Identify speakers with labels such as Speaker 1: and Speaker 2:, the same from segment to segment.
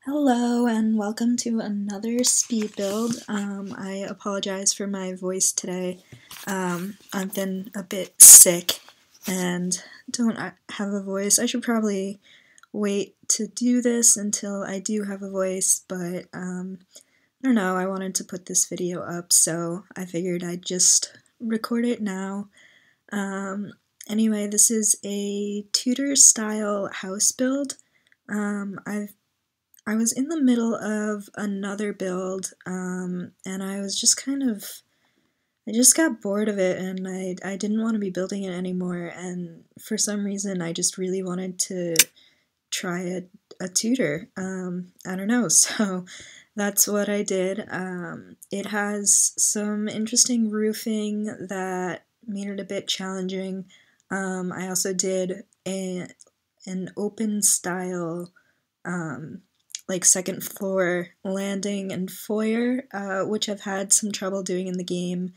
Speaker 1: Hello and welcome to another speed build. I apologize for my voice today. I've been a bit sick and don't have a voice. I should probably wait to do this until I do have a voice, but I don't know, I wanted to put this video up, so I figured I'd just record it now. Anyway, this is a Tudor-style house build. I was in the middle of another build, and I was just I just got bored of it, and I didn't want to be building it anymore, and for some reason I just really wanted to try a Tudor. I don't know, so that's what I did. It has some interesting roofing that made it a bit challenging. I also did an open style like second floor landing and foyer, which I've had some trouble doing in the game,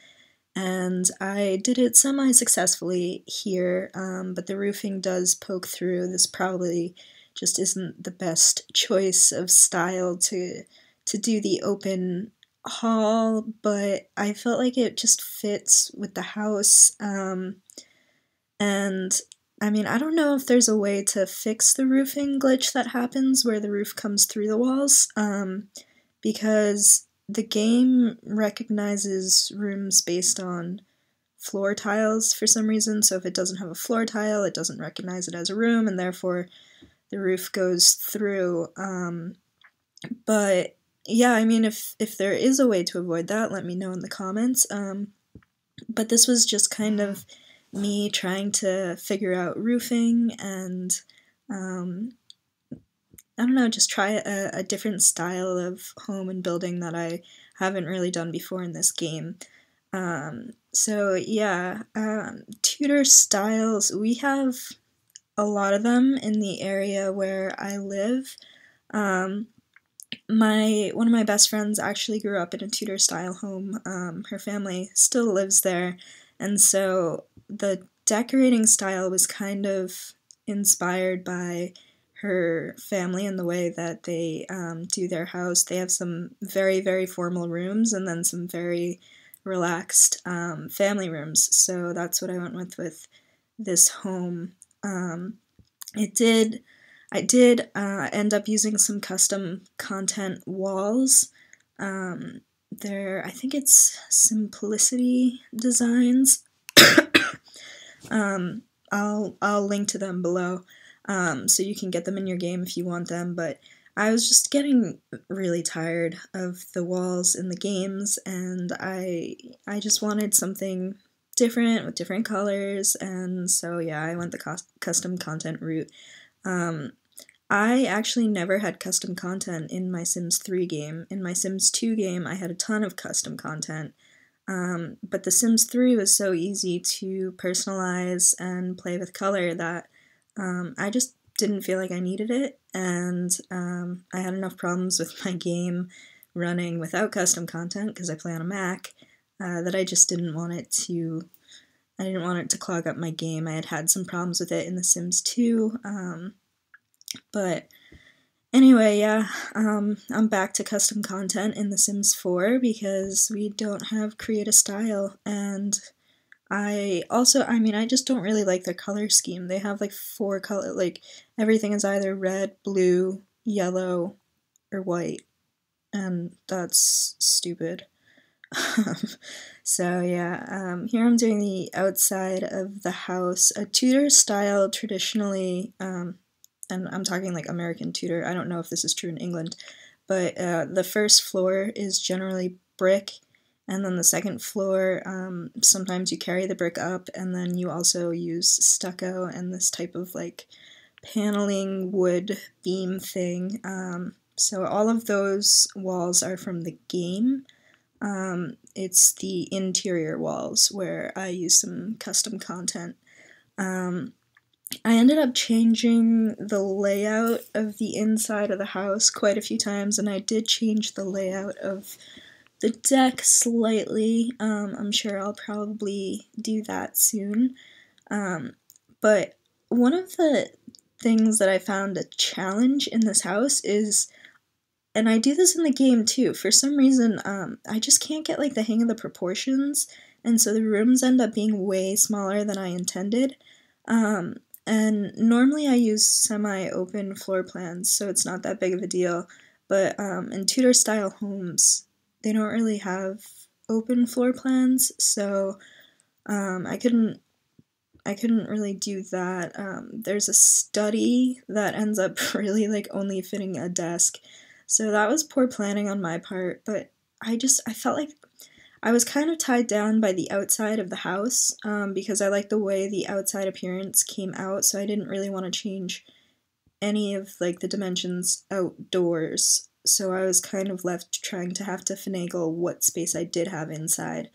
Speaker 1: and I did it semi-successfully here, but the roofing does poke through. This probably just isn't the best choice of style to do the open hall, but I felt like it just fits with the house, and I mean, I don't know if there's a way to fix the roofing glitch that happens where the roof comes through the walls, because the game recognizes rooms based on floor tiles for some reason, so if it doesn't have a floor tile, it doesn't recognize it as a room, and therefore the roof goes through. But yeah, I mean, if there is a way to avoid that, let me know in the comments. But this was just kind of me trying to figure out roofing and, I don't know, just try a different style of home and building that I haven't really done before in this game. So yeah, Tudor styles, we have a lot of them in the area where I live. One of my best friends actually grew up in a Tudor style home. Her family still lives there, and so the decorating style was kind of inspired by her family and the way that they do their house. They have some very, very formal rooms and then some very relaxed family rooms, so that's what I went with this home. I did end up using some custom content walls. I think it's Simplicity Designs. I'll link to them below, so you can get them in your game if you want them, but I was just getting really tired of the walls in the games, and I just wanted something different with different colors, and so yeah, I went the custom content route. I actually never had custom content in my Sims 3 game. In my Sims 2 game, I had a ton of custom content, but The Sims 3 was so easy to personalize and play with color that I just didn't feel like I needed it, and I had enough problems with my game running without custom content because I play on a Mac, that I just didn't want it to. I didn't want it to clog up my game. I had some problems with it in The Sims 2, but anyway, yeah, I'm back to custom content in The Sims 4 because we don't have create a style, and I mean, I just don't really like their color scheme. They have like 4 color, like everything is either red, blue, yellow, or white, and that's stupid. So yeah, here I'm doing the outside of the house. A Tudor style traditionally, and I'm talking like American Tudor, I don't know if this is true in England, but the first floor is generally brick, and then the second floor, sometimes you carry the brick up, and then you also use stucco and this type of like paneling wood beam thing. So all of those walls are from the game. It's the interior walls where I use some custom content. I ended up changing the layout of the inside of the house quite a few times, and I did change the layout of the deck slightly. I'm sure I'll probably do that soon. But one of the things that I found a challenge in this house is and I do this in the game too. For some reason, I just can't get like the hang of the proportions, and so the rooms end up being way smaller than I intended. Um, and normally I use semi-open floor plans, so it's not that big of a deal. But in Tudor-style homes, they don't really have open floor plans, so I couldn't really do that. There's a study that ends up really like only fitting a desk, so that was poor planning on my part. But I felt like I was kind of tied down by the outside of the house because I liked the way the outside appearance came out, so I didn't really want to change any of like the dimensions outdoors. So I was kind of left trying to have to finagle what space I did have inside.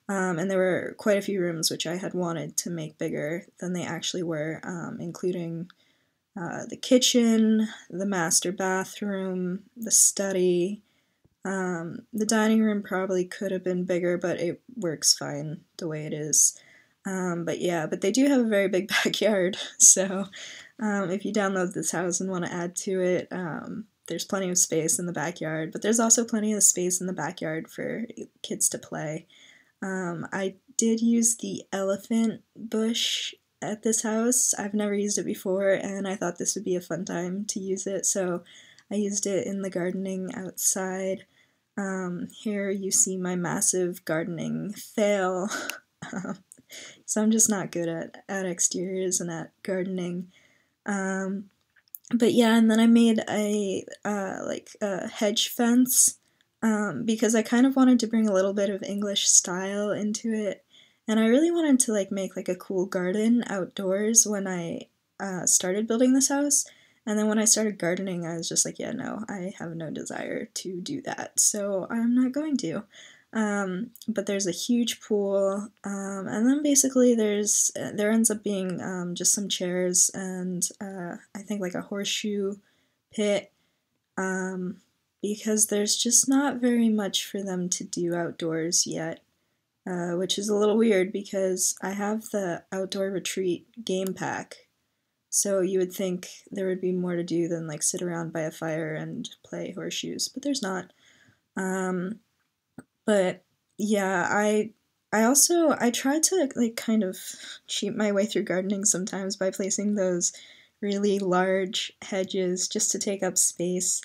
Speaker 1: And there were quite a few rooms which I had wanted to make bigger than they actually were, including the kitchen, the master bathroom, the study. The dining room probably could have been bigger, but it works fine the way it is. But yeah, but they do have a very big backyard, so if you download this house and want to add to it, there's plenty of space in the backyard, but there's also plenty of space in the backyard for kids to play. I did use the elephant bush at this house. I've never used it before, and I thought this would be a fun time to use it, so I used it in the gardening outside. Here you see my massive gardening fail. So I'm just not good at exteriors and at gardening. But yeah, and then I made a like a hedge fence because I kind of wanted to bring a little bit of English style into it, and I really wanted to like make like a cool garden outdoors when I started building this house. And then when I started gardening, I was just like, yeah, no, I have no desire to do that, so I'm not going to. But there's a huge pool, and then basically there ends up being just some chairs and I think like a horseshoe pit, because there's just not very much for them to do outdoors yet, which is a little weird because I have the Outdoor Retreat game pack, so you would think there would be more to do than like sit around by a fire and play horseshoes, but there's not. But yeah, I try to like kind of cheat my way through gardening sometimes by placing those really large hedges just to take up space.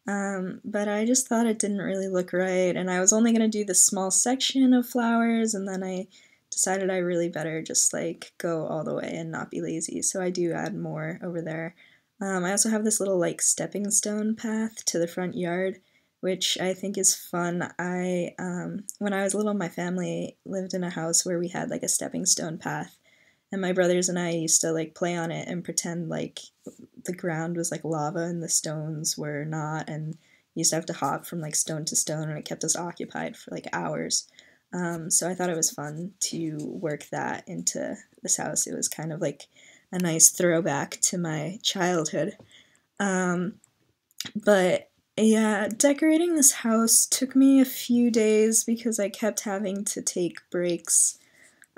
Speaker 1: But I just thought it didn't really look right, and I was only gonna do this small section of flowers, and then I decided I really better just like go all the way and not be lazy, so I do add more over there. I also have this little like stepping stone path to the front yard, which I think is fun. When I was little, my family lived in a house where we had like a stepping stone path, and my brothers and I used to like play on it and pretend like the ground was like lava and the stones were not, and we used to have to hop from like stone to stone, and it kept us occupied for like hours. So I thought it was fun to work that into this house. It was kind of like a nice throwback to my childhood. But yeah, decorating this house took me a few days because I kept having to take breaks.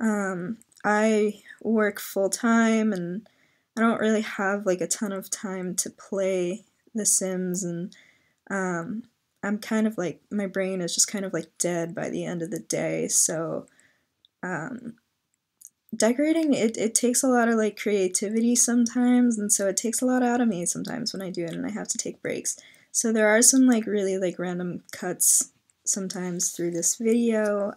Speaker 1: I work full time and I don't really have like a ton of time to play The Sims, and I'm kind of like, my brain is just kind of like dead by the end of the day, so um, decorating, it takes a lot of like creativity sometimes, and so it takes a lot out of me sometimes when I do it and I have to take breaks. So there are some like really like random cuts sometimes through this video,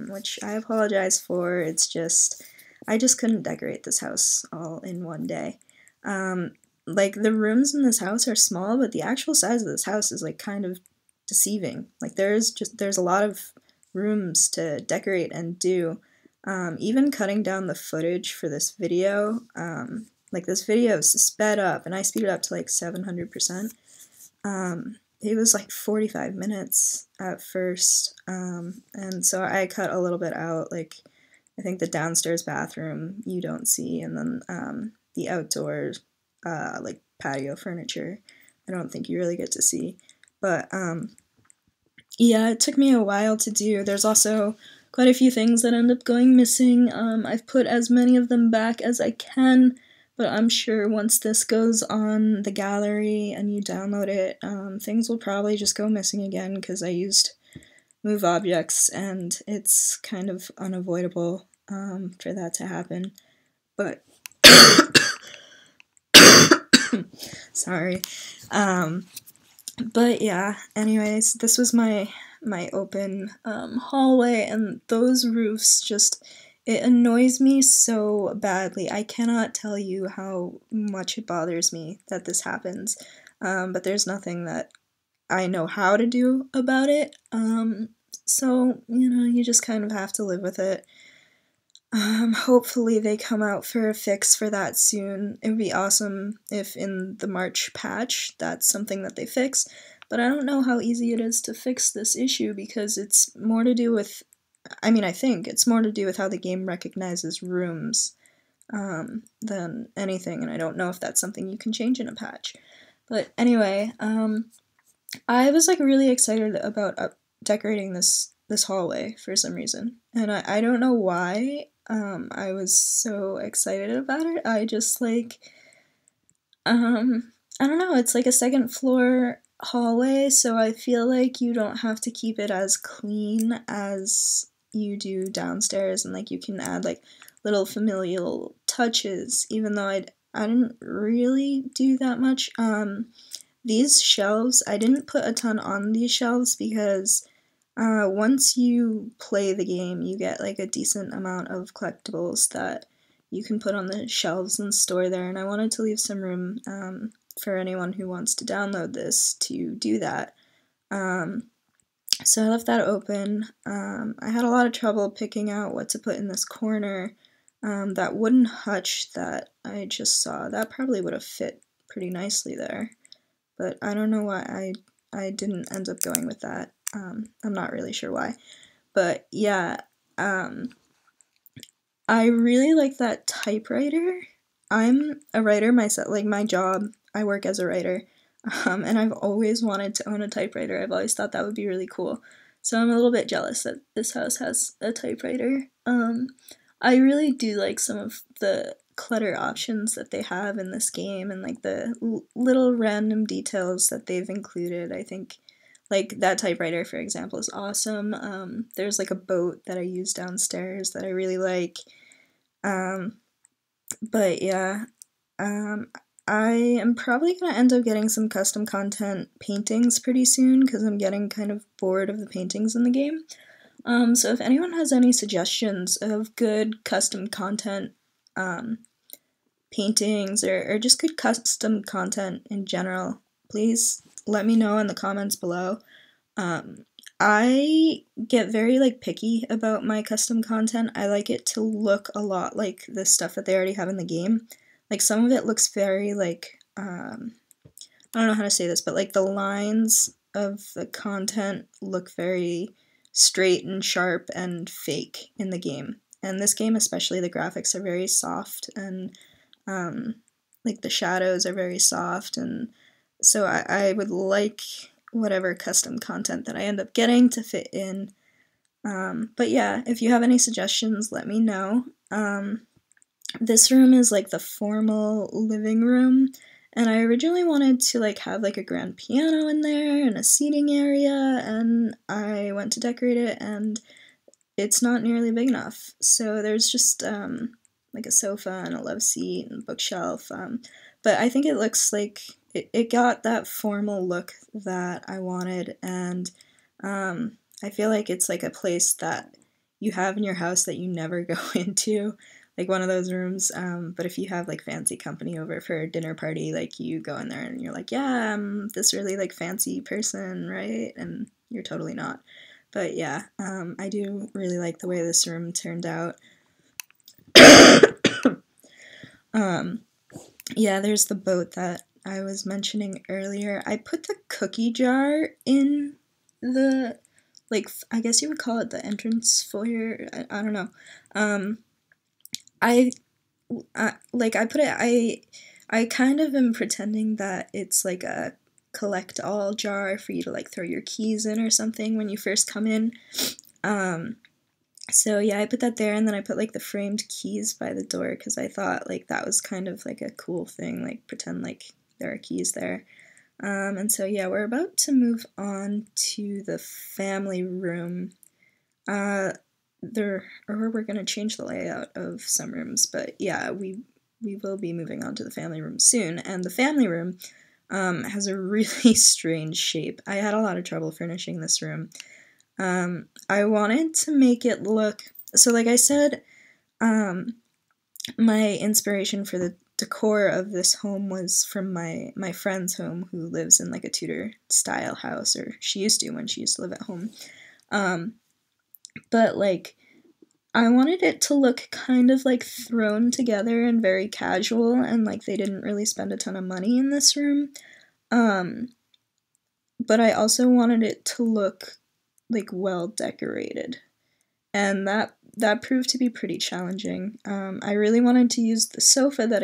Speaker 1: which I apologize for. It's just, I just couldn't decorate this house all in one day. Like the rooms in this house are small, but the actual size of this house is like kind of deceiving. Like there's a lot of rooms to decorate and do. Even cutting down the footage for this video, like this video is sped up, and I speed it up to like 700%. It was like 45 minutes at first, and so I cut a little bit out, like I think the downstairs bathroom you don't see, and then the outdoors, like patio furniture, I don't think you really get to see. But yeah, it took me a while to do. There's also quite a few things that end up going missing. I've put as many of them back as I can, but I'm sure once this goes on the gallery and you download it, things will probably just go missing again because I used move objects and it's kind of unavoidable for that to happen. But sorry. But yeah, anyways, this was my open hallway, and those roofs just, it annoys me so badly. I cannot tell you how much it bothers me that this happens, but there's nothing that I know how to do about it, so, you know, you just kind of have to live with it. Hopefully they come out for a fix for that soon. It would be awesome if in the March patch that's something that they fix, but I don't know how easy it is to fix this issue because it's more to do with, I mean, I think it's more to do with how the game recognizes rooms than anything, and I don't know if that's something you can change in a patch. But anyway, I was like really excited about decorating this hallway for some reason, and I don't know why. I was so excited about it. I just like, I don't know, it's like a second floor hallway, so I feel like you don't have to keep it as clean as you do downstairs, and like you can add like little familial touches, even though I didn't really do that much. These shelves, I didn't put a ton on these shelves because once you play the game, you get like a decent amount of collectibles that you can put on the shelves and store there, and I wanted to leave some room for anyone who wants to download this to do that. So I left that open. I had a lot of trouble picking out what to put in this corner. That wooden hutch that I just saw, that probably would have fit pretty nicely there, but I don't know why I didn't end up going with that. I'm not really sure why, but yeah, I really like that typewriter. I'm a writer myself, like my job, I work as a writer, and I've always wanted to own a typewriter. I've always thought that would be really cool, so I'm a little bit jealous that this house has a typewriter. I really do like some of the clutter options that they have in this game, and like the little random details that they've included. I think like that typewriter, for example, is awesome. There's like a boat that I use downstairs that I really like. But yeah, I am probably going to end up getting some custom content paintings pretty soon because I'm getting kind of bored of the paintings in the game. So if anyone has any suggestions of good custom content paintings or just good custom content in general, please let me know in the comments below. I get very like picky about my custom content. I like it to look a lot like the stuff that they already have in the game. Like some of it looks very like, I don't know how to say this, but like the lines of the content look very straight and sharp and fake in the game. And this game especially, the graphics are very soft, and like the shadows are very soft, and so I would like whatever custom content that I end up getting to fit in. But yeah, if you have any suggestions, let me know. This room is like the formal living room, and I originally wanted to like have like a grand piano in there and a seating area, and I went to decorate it and it's not nearly big enough. So there's just like a sofa and a love seat and bookshelf, but I think it looks like it got that formal look that I wanted, and I feel like it's like a place that you have in your house that you never go into, like one of those rooms, but if you have like fancy company over for a dinner party, like you go in there and you're like, yeah, I'm this really like fancy person, right? And you're totally not. But yeah, I do really like the way this room turned out. Yeah, there's the boat that I was mentioning earlier. I put the cookie jar in the, like, I guess you would call it the entrance foyer. I don't know. I put it, I kind of am pretending that it's like a collect all jar for you to like throw your keys in or something when you first come in. So yeah, I put that there, and then I put like the framed keys by the door because I thought like that was kind of like a cool thing, like pretend like there are keys there. And so yeah, we're about to move on to the family room. Or we're gonna change the layout of some rooms, but yeah, we will be moving on to the family room soon. And the family room has a really strange shape. I had a lot of trouble furnishing this room. I wanted to make it look, so like I said, my inspiration for the decor of this home was from my friend's home, who lives in like a Tudor-style house, or she used to when she used to live at home. But like, I wanted it to look kind of like thrown together and very casual, and like they didn't really spend a ton of money in this room. But I also wanted it to look like well decorated, and that proved to be pretty challenging. I really wanted to use the sofa that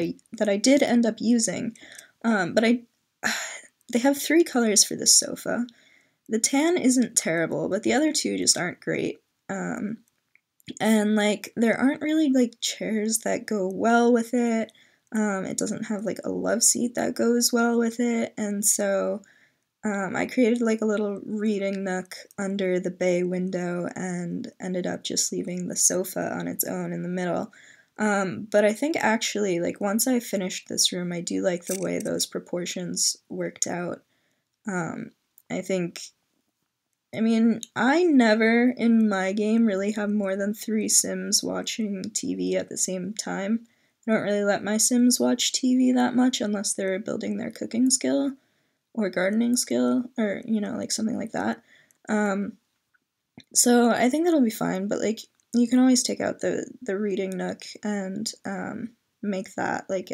Speaker 1: I did end up using, but they have 3 colors for this sofa. The tan isn't terrible, but the other 2 just aren't great. And like there aren't really like chairs that go well with it. It doesn't have like a love seat that goes well with it, and so I created like a little reading nook under the bay window and ended up just leaving the sofa on its own in the middle. But I think actually, like, once I finished this room, I do like the way those proportions worked out. I think, I mean, I never in my game really have more than 3 Sims watching TV at the same time. I don't really let my Sims watch TV that much unless they're building their cooking skill or gardening skill, or, you know, like something like that. So I think that'll be fine, but like you can always take out the reading nook and make that like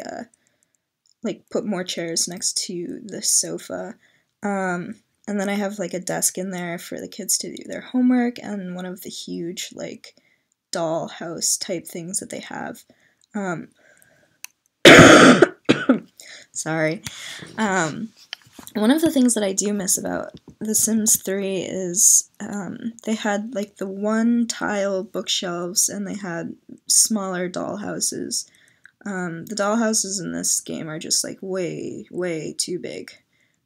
Speaker 1: put more chairs next to the sofa. And then I have like a desk in there for the kids to do their homework, and one of the huge like dollhouse type things that they have. Sorry. One of the things that I do miss about The Sims 3 is they had like the 1-tile bookshelves, and they had smaller dollhouses. The dollhouses in this game are just like way, way too big.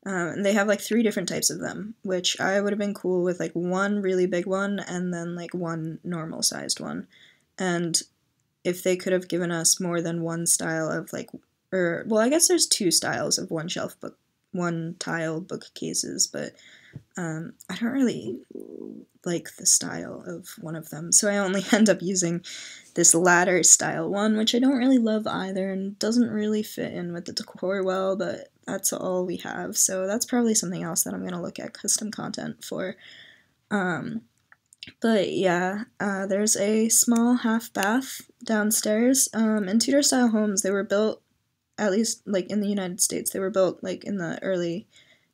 Speaker 1: And they have like 3 different types of them, which I would have been cool with like 1 really big one and then like 1 normal sized one. And if they could have given us more than 1 style of like, or well, I guess there's 2 styles of 1-tile bookcases, but I don't really like the style of one of them, so I only end up using this ladder style one, which I don't really love either and doesn't really fit in with the decor well, but that's all we have, so that's probably something else that I'm going to look at custom content for. But yeah, there's a small half bath downstairs. In Tudor-style homes, they were built, at least like in the United States, they were built like in the early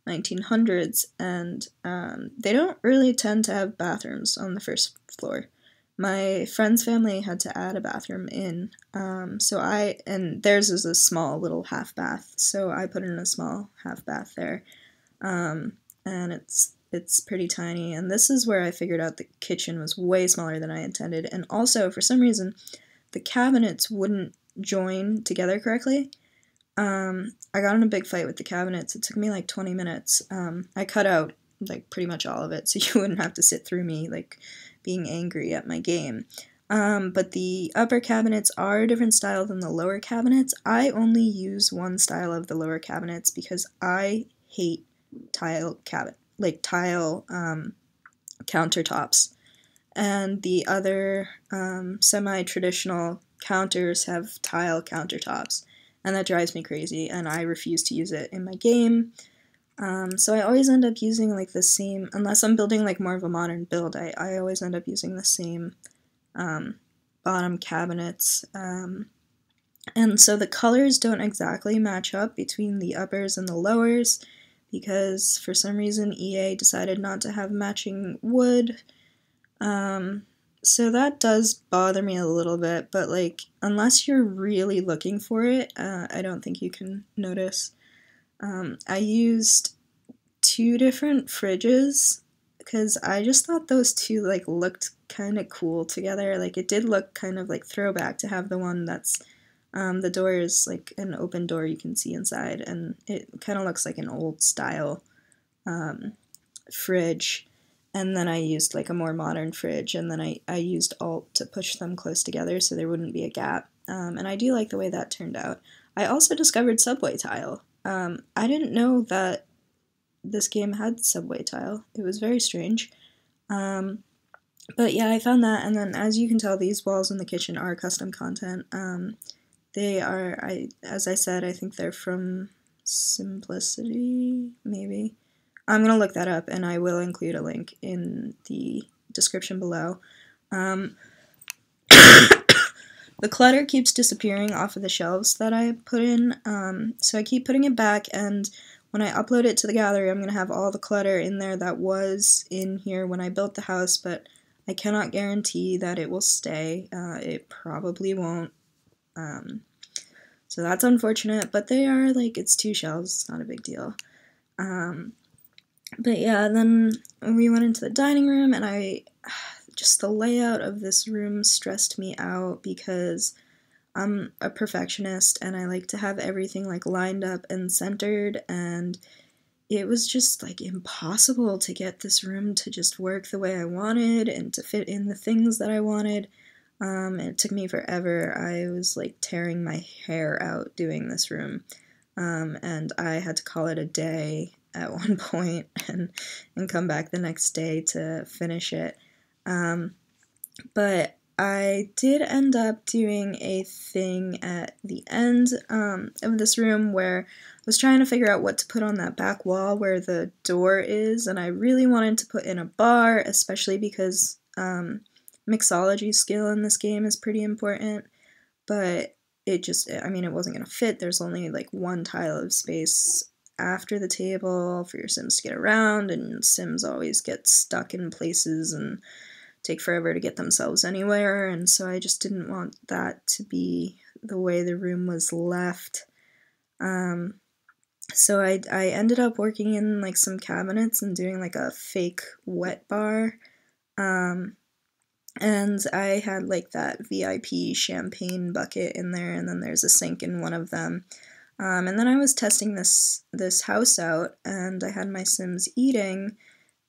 Speaker 1: 1900s, and they don't really tend to have bathrooms on the first floor. My friend's family had to add a bathroom in, and theirs is a small little half bath, so I put in a small half bath there, and it's pretty tiny, and this is where I figured out the kitchen was way smaller than I intended, and also, for some reason, the cabinets wouldn't join together correctly. I got in a big fight with the cabinets. It took me like 20 minutes. I cut out like pretty much all of it, so you wouldn't have to sit through me like being angry at my game. But the upper cabinets are a different style than the lower cabinets. I only use 1 style of the lower cabinets because I hate tile countertops. And the other semi-traditional counters have tile countertops, and that drives me crazy, and I refuse to use it in my game. So I always end up using like the same, unless I'm building like more of a modern build, I always end up using the same bottom cabinets. And so the colors don't exactly match up between the uppers and the lowers, because for some reason EA decided not to have matching wood. So that does bother me a little bit, but like, unless you're really looking for it, I don't think you can notice. I used 2 different fridges because I just thought those two like looked kind of cool together. Like it did look kind of like throwback to have the one that's the door is like an open door you can see inside, and it kind of looks like an old style fridge. And then I used like a more modern fridge, and then I used Alt to push them close together so there wouldn't be a gap. And I do like the way that turned out. I also discovered subway tile. I didn't know that this game had subway tile. It was very strange. But yeah, I found that, and then as you can tell, these walls in the kitchen are custom content. They are, as I said, I think they're from Simplicity, maybe. I'm going to look that up, and I will include a link in the description below. The clutter keeps disappearing off of the shelves that I put in, so I keep putting it back, and when I upload it to the gallery, I'm going to have all the clutter in there that was in here when I built the house, but I cannot guarantee that it will stay. It probably won't. So that's unfortunate, but they are, like, it's 2 shelves, it's not a big deal. But yeah, then we went into the dining room, and just the layout of this room stressed me out because I'm a perfectionist and I like to have everything like lined up and centered, and it was just like impossible to get this room to just work the way I wanted and to fit in the things that I wanted. It took me forever. I was like tearing my hair out doing this room, and I had to call it a day at one point and come back the next day to finish it. But I did end up doing a thing at the end of this room where I was trying to figure out what to put on that back wall where the door is, and I really wanted to put in a bar, especially because mixology skill in this game is pretty important, but it wasn't going to fit. There's only like one tile of space after the table for your Sims to get around, and Sims always get stuck in places and take forever to get themselves anywhere, and so I just didn't want that to be the way the room was left. So I ended up working in like some cabinets and doing like a fake wet bar, and I had like that VIP champagne bucket in there, and then there's a sink in one of them. And then I was testing this house out, and I had my Sims eating,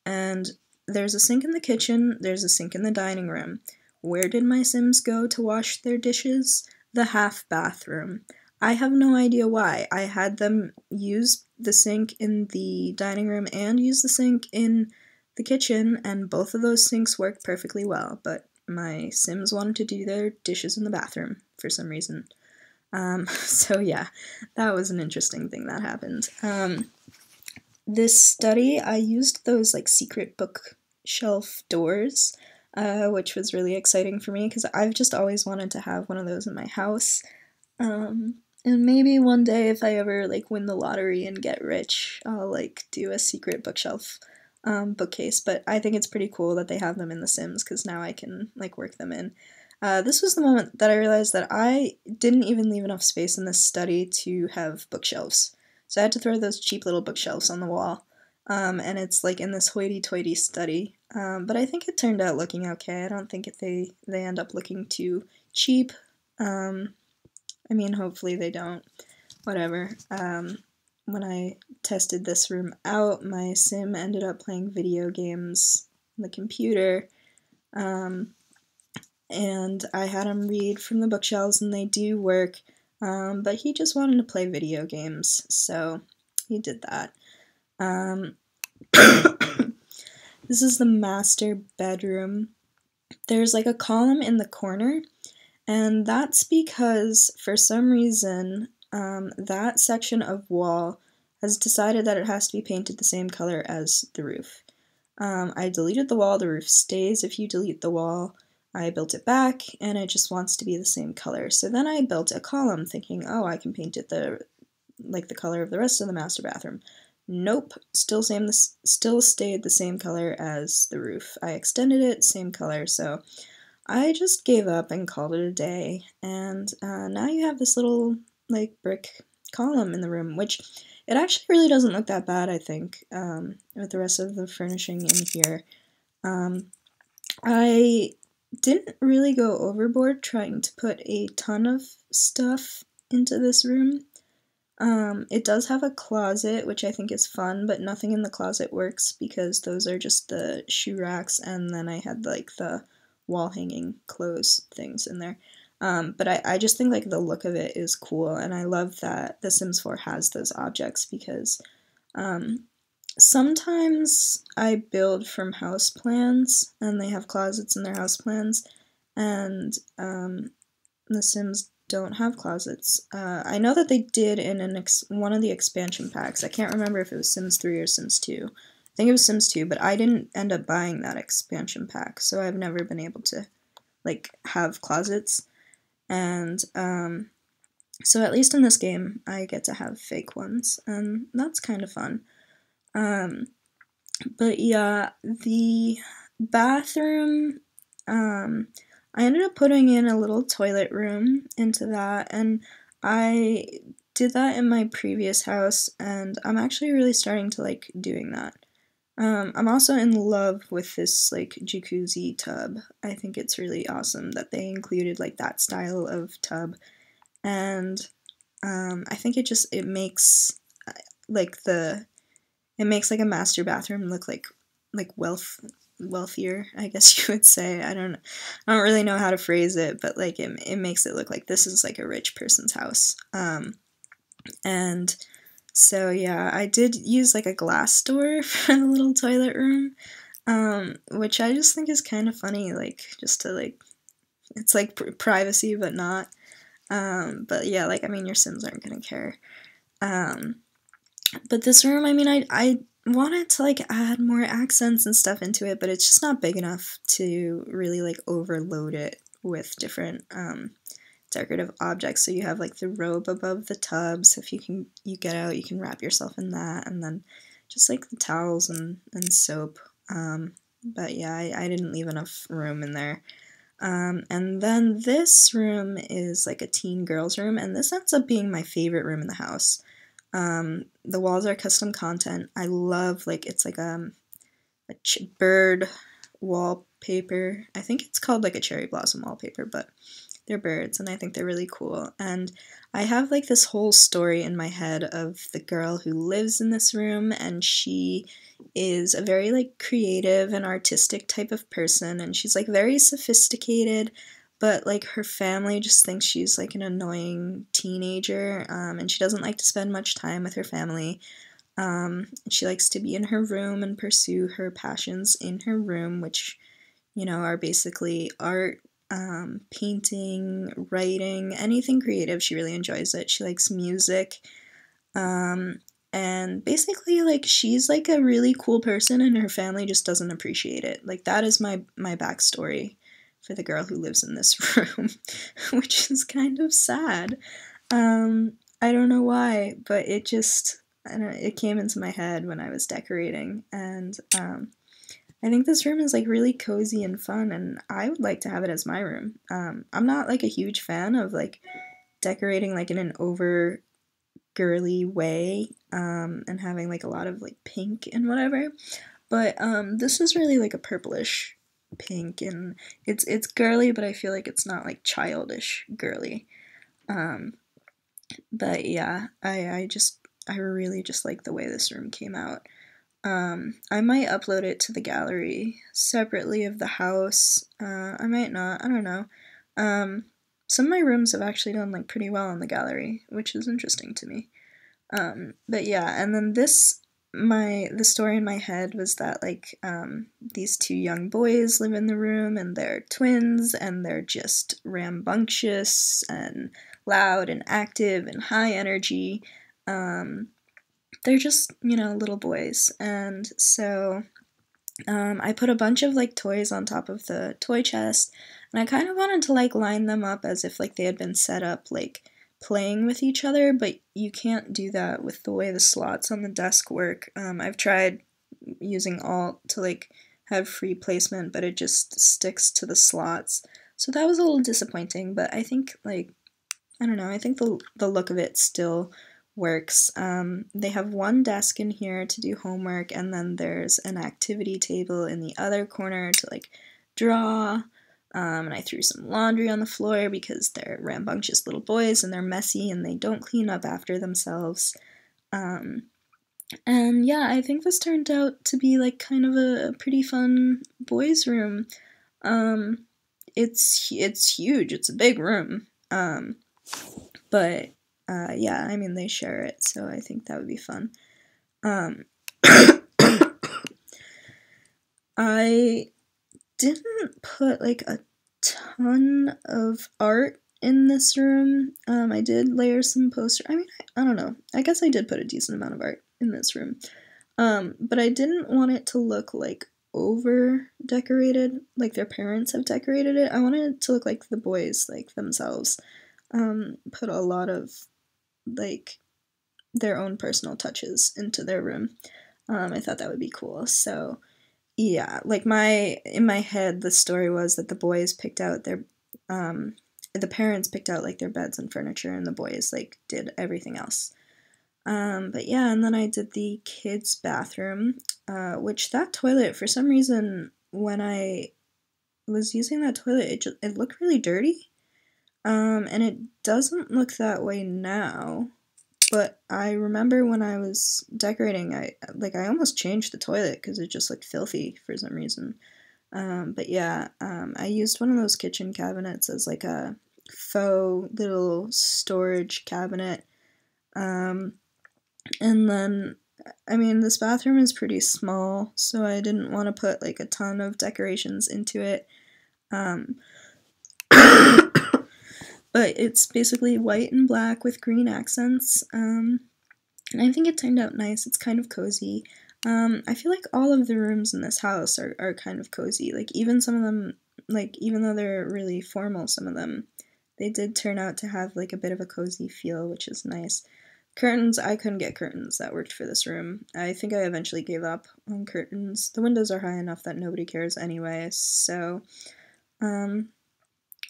Speaker 1: and there's a sink in the kitchen, there's a sink in the dining room. Where did my Sims go to wash their dishes? The half bathroom. I have no idea why. I had them use the sink in the dining room and use the sink in the kitchen, and both of those sinks worked perfectly well, but my Sims wanted to do their dishes in the bathroom for some reason. So yeah, that was an interesting thing that happened. This study, I used those like secret bookshelf doors, which was really exciting for me because I've just always wanted to have one of those in my house. And maybe one day if I ever like win the lottery and get rich, I'll like do a secret bookshelf bookcase, but I think it's pretty cool that they have them in The Sims because now I can like work them in. This was the moment that I realized that I didn't even leave enough space in this study to have bookshelves. So I had to throw those cheap little bookshelves on the wall, and it's like in this hoity-toity study. But I think it turned out looking okay. I don't think they end up looking too cheap. I mean, hopefully they don't. Whatever. When I tested this room out, my Sim ended up playing video games on the computer. And I had him read from the bookshelves, and they do work, but he just wanted to play video games, so he did that. This is the master bedroom. There's like a column in the corner, and that's because, for some reason, that section of wall has decided that it has to be painted the same color as the roof. I deleted the wall, the roof stays if you delete the wall. I built it back, and it just wants to be the same color. So then I built a column thinking, oh, I can paint it the color of the rest of the master bathroom. Nope, still stayed the same color as the roof. I extended it, same color, so I just gave up and called it a day. And now you have this little, like, brick column in the room, which it actually really doesn't look that bad, I think, with the rest of the furnishing in here. Um, I didn't really go overboard trying to put a ton of stuff into this room. It does have a closet, which I think is fun, but nothing in the closet works because those are just the shoe racks, and then I had like the wall hanging clothes things in there. But I just think like the look of it is cool, and I love that The Sims 4 has those objects because um, sometimes I build from house plans, and they have closets in their house plans, and The Sims don't have closets. I know that they did in one of the expansion packs. I can't remember if it was Sims 3 or Sims 2. I think it was Sims 2, but I didn't end up buying that expansion pack, so I've never been able to like have closets. And so at least in this game, I get to have fake ones, and that's kind of fun. But yeah, the bathroom, I ended up putting in a little toilet room into that, and I did that in my previous house, and I'm actually really starting to like doing that. I'm also in love with this like jacuzzi tub. I think it's really awesome that they included like that style of tub, and I think it makes like it makes like a master bathroom look like wealthier, I guess you would say. I don't really know how to phrase it, but like it makes it look like this is like a rich person's house. And so yeah, I did use like a glass door for the little toilet room, which I just think is kind of funny, like just to like it's like privacy but not. But yeah, like I mean your Sims aren't gonna care. But this room, I mean, I wanted to like add more accents and stuff into it, but it's just not big enough to really like overload it with different decorative objects. So you have like the robe above the tub, so if you get out, you can wrap yourself in that, and then just like the towels and soap. But yeah, I didn't leave enough room in there. And then this room is like a teen girls room, and this ends up being my favorite room in the house. The walls are custom content. I love like it's like a bird wallpaper. I think it's called like a cherry blossom wallpaper, but they're birds, and I think they're really cool. And I have like this whole story in my head of the girl who lives in this room, and she is a very like creative and artistic type of person, and she's like very sophisticated, but like her family just thinks she's like an annoying teenager, and she doesn't like to spend much time with her family. She likes to be in her room and pursue her passions in her room, which, you know, are basically art, painting, writing, anything creative. She really enjoys it. She likes music. And basically, like, she's like a really cool person, and her family just doesn't appreciate it. Like, that is my backstory for the girl who lives in this room, which is kind of sad. I don't know why, but it came into my head when I was decorating, and I think this room is like really cozy and fun, and I would like to have it as my room. I'm not like a huge fan of like decorating like in an over girly way, and having like a lot of like pink and whatever, but this is really like a purplish pink, and it's girly, but I feel like it's not like childish girly. But yeah, I really just like the way this room came out. I might upload it to the gallery separately of the house. I might not, I don't know. Some of my rooms have actually done like pretty well in the gallery, which is interesting to me. But yeah, and then the story in my head was that like these two young boys live in the room, and they're twins, and they're just rambunctious and loud and active and high energy. They're just, you know, little boys, and so I put a bunch of like toys on top of the toy chest, and I kind of wanted to like line them up as if like they had been set up like playing with each other, but you can't do that with the way the slots on the desk work. I've tried using Alt to like have free placement, but it just sticks to the slots. So that was a little disappointing, but I think like I don't know, I think the look of it still works. They have one desk in here to do homework, and then there's an activity table in the other corner to like draw. And I threw some laundry on the floor because they're rambunctious little boys and they're messy and they don't clean up after themselves. And yeah, I think this turned out to be like kind of a pretty fun boys' room. It's huge. It's a big room. But yeah, I mean they share it, so I think that would be fun. I didn't put like a ton of art in this room. I did layer some posters. I mean, I don't know. I guess I did put a decent amount of art in this room. But I didn't want it to look like over decorated, like their parents have decorated it. I wanted it to look like the boys, like themselves. Put a lot of like their own personal touches into their room. I thought that would be cool. So yeah, like in my head, the story was that the boys picked out the parents picked out like their beds and furniture, and the boys like did everything else. But yeah, and then I did the kids' bathroom, which that toilet, for some reason, when I was using that toilet, it looked really dirty. And it doesn't look that way now. But I remember when I was decorating, I almost changed the toilet because it just looked filthy for some reason. But yeah, I used one of those kitchen cabinets as like a faux little storage cabinet. And then, I mean, this bathroom is pretty small, so I didn't want to put like a ton of decorations into it. But it's basically white and black with green accents, and I think it turned out nice. It's kind of cozy. I feel like all of the rooms in this house are kind of cozy. Like, even some of them, like, even though they're really formal, some of them, they did turn out to have, like, a bit of a cozy feel, which is nice. Curtains, I couldn't get curtains that worked for this room. I think I eventually gave up on curtains. The windows are high enough that nobody cares anyway, so,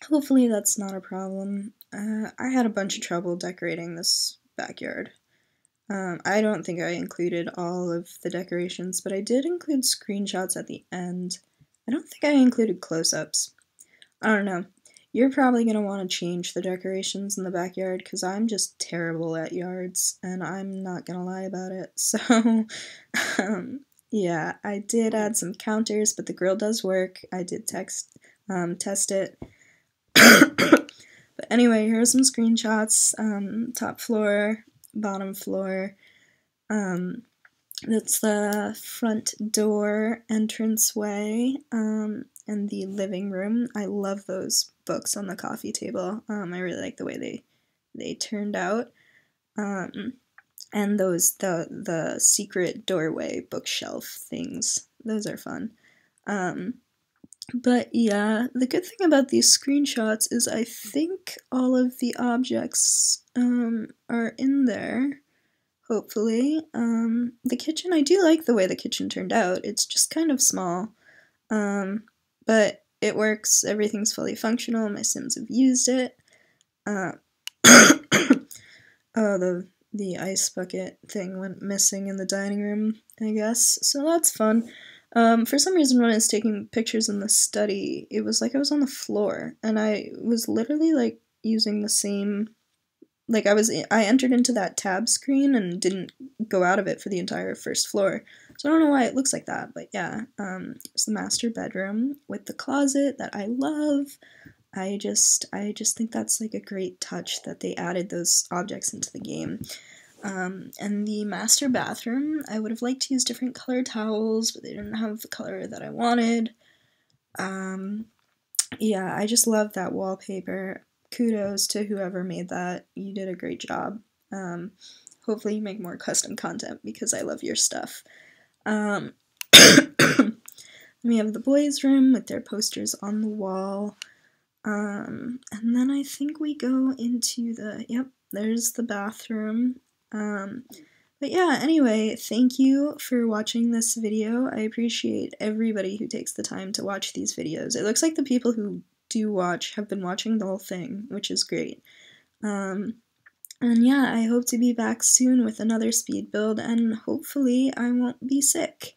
Speaker 1: hopefully that's not a problem. I had a bunch of trouble decorating this backyard. I don't think I included all of the decorations, but I did include screenshots at the end. I don't think I included close-ups. I don't know. You're probably going to want to change the decorations in the backyard because I'm just terrible at yards, and I'm not going to lie about it. So, yeah, I did add some counters, but the grill does work. I did test it. But anyway, here are some screenshots. Top floor, bottom floor. That's the front door entranceway, and the living room. I love those books on the coffee table. I really like the way they turned out. And those the secret doorway bookshelf things. Those are fun. But yeah, the good thing about these screenshots is I think all of the objects are in there, hopefully. The kitchen, I do like the way the kitchen turned out. It's just kind of small, but it works. Everything's fully functional. My Sims have used it. Oh, the ice bucket thing went missing in the dining room, I guess, so that's fun. For some reason, when I was taking pictures in the study, it was like I was on the floor, and I was literally, like, using the same, like, I entered into that tab screen and didn't go out of it for the entire first floor, so I don't know why it looks like that, but yeah, it's the master bedroom with the closet that I love. I just think that's, like, a great touch that they added those objects into the game. And the master bathroom, I would have liked to use different color towels, but they didn't have the color that I wanted. Yeah, I just love that wallpaper. Kudos to whoever made that. You did a great job. Hopefully you make more custom content because I love your stuff. We have the boys' room with their posters on the wall. And then I think we go into there's the bathroom. But yeah, anyway, thank you for watching this video. I appreciate everybody who takes the time to watch these videos. It looks like the people who do watch have been watching the whole thing, which is great. And yeah, I hope to be back soon with another speed build, and hopefully I won't be sick.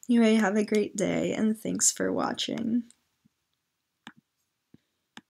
Speaker 1: Anyway, have a great day, and thanks for watching.